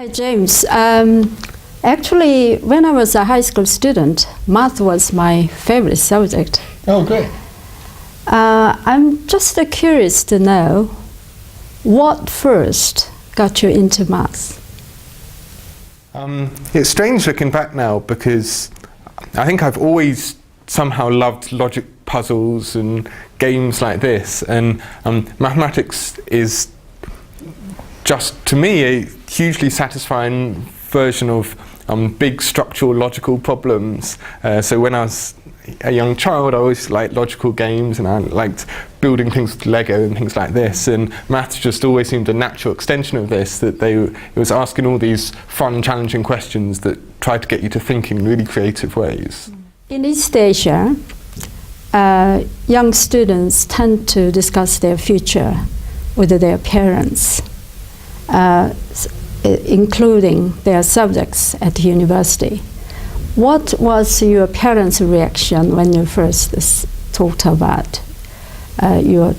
Hi, James. Actually, when I was a high school student, math was my favorite subject. Oh, great. I'm just curious to know what first got you into maths? It's strange looking back now because I think I've always somehow loved logic puzzles and games like this, and mathematics is just, to me, a hugely satisfying version of big structural logical problems. So when I was a young child, I always liked logical games and I liked building things with Lego and things like this, and maths just always seemed a natural extension of this, that it was asking all these fun, challenging questions that tried to get you to think in really creative ways. In East Asia, young students tend to discuss their future with their parents, including their subjects at university. What was your parents' reaction when you first talked about your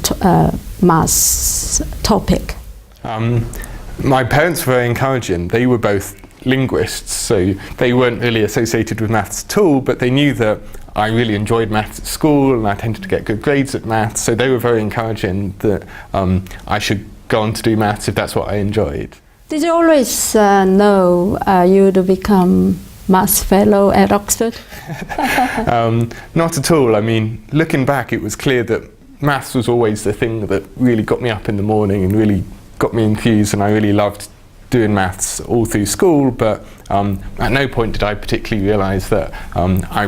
maths topic? My parents were very encouraging. They were both linguists, so they weren't really associated with maths at all, but they knew that I really enjoyed maths at school and I tended to get good grades at maths, so they were very encouraging that I should go on to do maths if that's what I enjoyed. Did you always know you would become maths fellow at Oxford? Not at all. I mean, looking back, it was clear that maths was always the thing that really got me up in the morning and really got me enthused, and I really loved doing maths all through school, but at no point did I particularly realise that I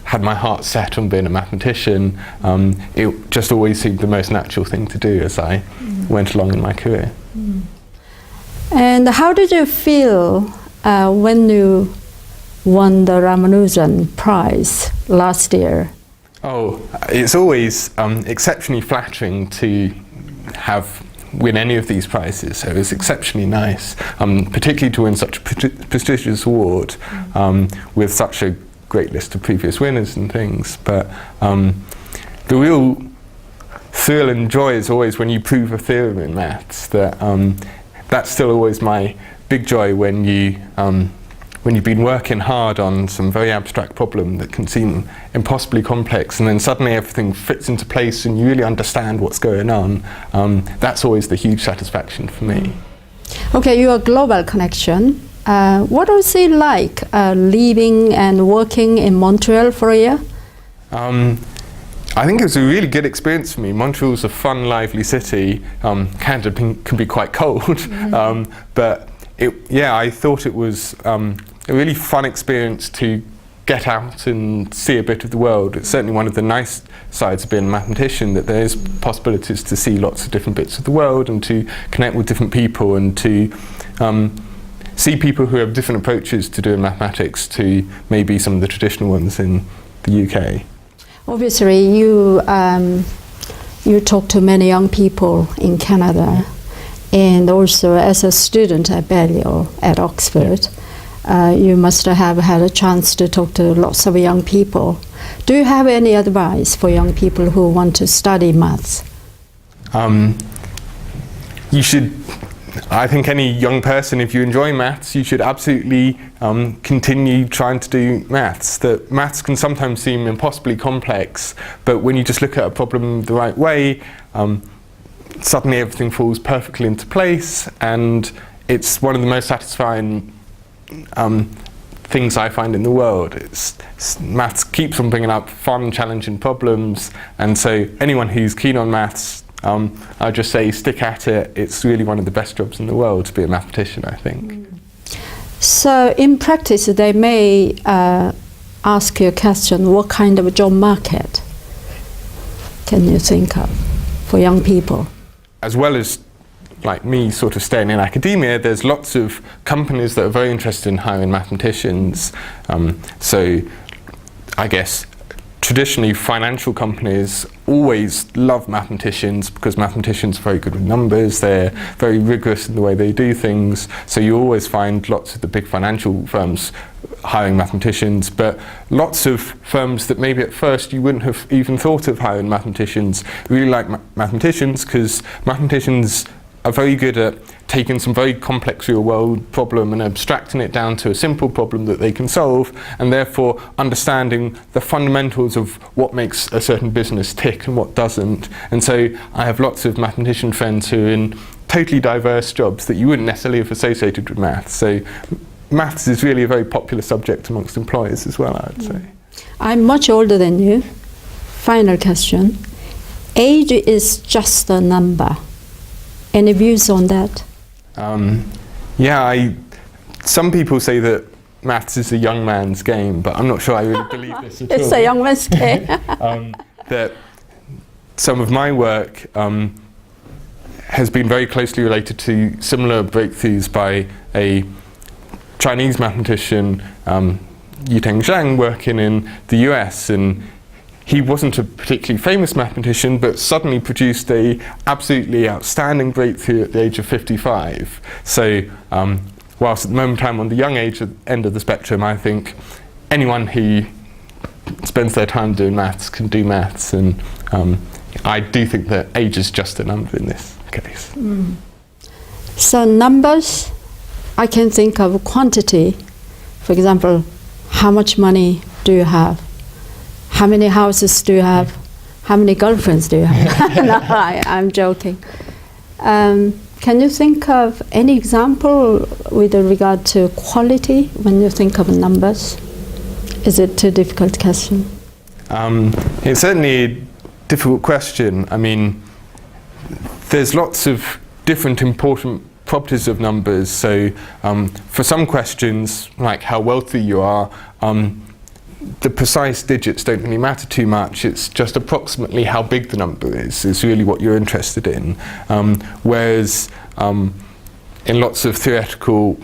had my heart set on being a mathematician. It just always seemed the most natural thing to do as I went along in my career. And how did you feel when you won the Ramanujan prize last year? Oh, it's always exceptionally flattering to win any of these prizes, so it was exceptionally nice, particularly to win such a prestigious award with such a great list of previous winners and things. But the real thrill and joy is always when you prove a theorem in maths. That's still always my big joy when you've been working hard on some very abstract problem that can seem impossibly complex, and then suddenly everything fits into place and you really understand what's going on. That's always the huge satisfaction for me. Okay, your global connection. What was it like living and working in Montreal for a year? I think it was a really good experience for me. Montreal's a fun, lively city. Canada can be quite cold, but I thought it was a really fun experience to get out and see a bit of the world. It's certainly one of the nice sides of being a mathematician, that there's possibilities to see lots of different bits of the world and to connect with different people and to see people who have different approaches to doing mathematics to maybe some of the traditional ones in the UK. Obviously, you talk to many young people in Canada, and also as a student at Balliol at Oxford, you must have had a chance to talk to lots of young people. Do you have any advice for young people who want to study maths? I think any young person, if you enjoy maths, you should absolutely continue trying to do maths. That maths can sometimes seem impossibly complex, but when you just look at a problem the right way, suddenly everything falls perfectly into place, and it's one of the most satisfying things I find in the world. Maths keeps on bringing up fun, challenging problems, and so anyone who's keen on maths, I'd just say stick at it. It's really one of the best jobs in the world to be a mathematician, I think. So in practice, they may ask you a question, what kind of job market can you think of for young people? As well as like me sort of staying in academia, there's lots of companies that are very interested in hiring mathematicians. So I guess traditionally financial companies always love mathematicians because mathematicians are very good with numbers, they're very rigorous in the way they do things, so you always find lots of the big financial firms hiring mathematicians, but lots of firms that maybe at first you wouldn't have even thought of hiring mathematicians really like mathematicians, because mathematicians are very good at taking some very complex real-world problem and abstracting it down to a simple problem that they can solve, and therefore understanding the fundamentals of what makes a certain business tick and what doesn't. And so I have lots of mathematician friends who are in totally diverse jobs that you wouldn't necessarily have associated with maths. So maths is really a very popular subject amongst employers as well, I would say. I'm much older than you. Final question. Age is just a number. Any views on that? Some people say that maths is a young man's game, but I'm not sure I really believe this at all. It's a young man's game. That some of my work has been very closely related to similar breakthroughs by a Chinese mathematician, Yuteng Zhang, working in the US, and he wasn't a particularly famous mathematician, but suddenly produced a absolutely outstanding breakthrough at the age of 55. So whilst at the moment I'm on the young age end of the spectrum, I think anyone who spends their time doing maths can do maths, and I do think that age is just a number in this case. So numbers, I can think of quantity. For example, how much money do you have? How many houses do you have? How many girlfriends do you have? No, I'm joking. Can you think of any example with regard to quality when you think of numbers? Is it too difficult question? It's certainly a difficult question. I mean, there's lots of different important properties of numbers. So for some questions, like how wealthy you are, the precise digits don't really matter too much. It's just approximately how big the number is really what you're interested in. Whereas in lots of theoretical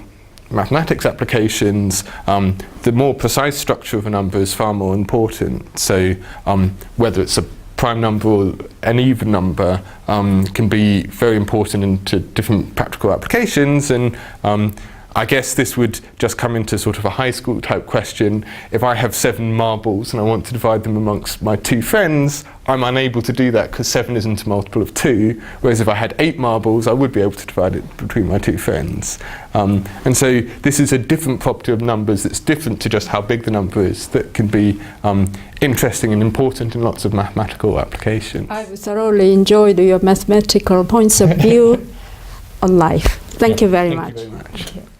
mathematics applications, the more precise structure of a number is far more important. So whether it's a prime number or an even number can be very important into different practical applications, and I guess this would just come into sort of a high school type question. If I have 7 marbles and I want to divide them amongst my 2 friends, I'm unable to do that because 7 isn't a multiple of 2, whereas if I had 8 marbles, I would be able to divide it between my 2 friends. And so this is a different property of numbers that's different to just how big the number is, that can be interesting and important in lots of mathematical applications. I thoroughly enjoyed your mathematical points of view on life. Thank you very much. Thank you very much.